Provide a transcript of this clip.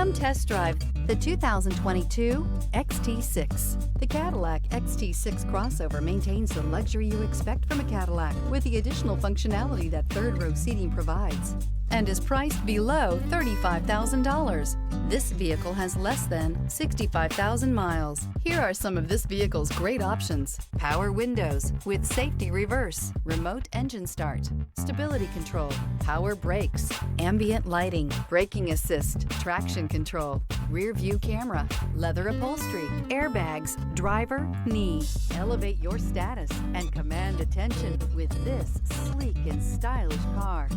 Come test drive the 2022 XT6. The Cadillac XT6 crossover maintains the luxury you expect from a Cadillac with the additional functionality that third-row seating provides and is priced below $35,000. This vehicle has less than 65,000 miles. Here are some of this vehicle's great options: power windows with safety reverse, remote engine start, stability control, power brakes, ambient lighting, braking assist, traction control, rear view camera, leather upholstery, airbags, driver, knee. Elevate your status and command attention with this sleek and stylish car.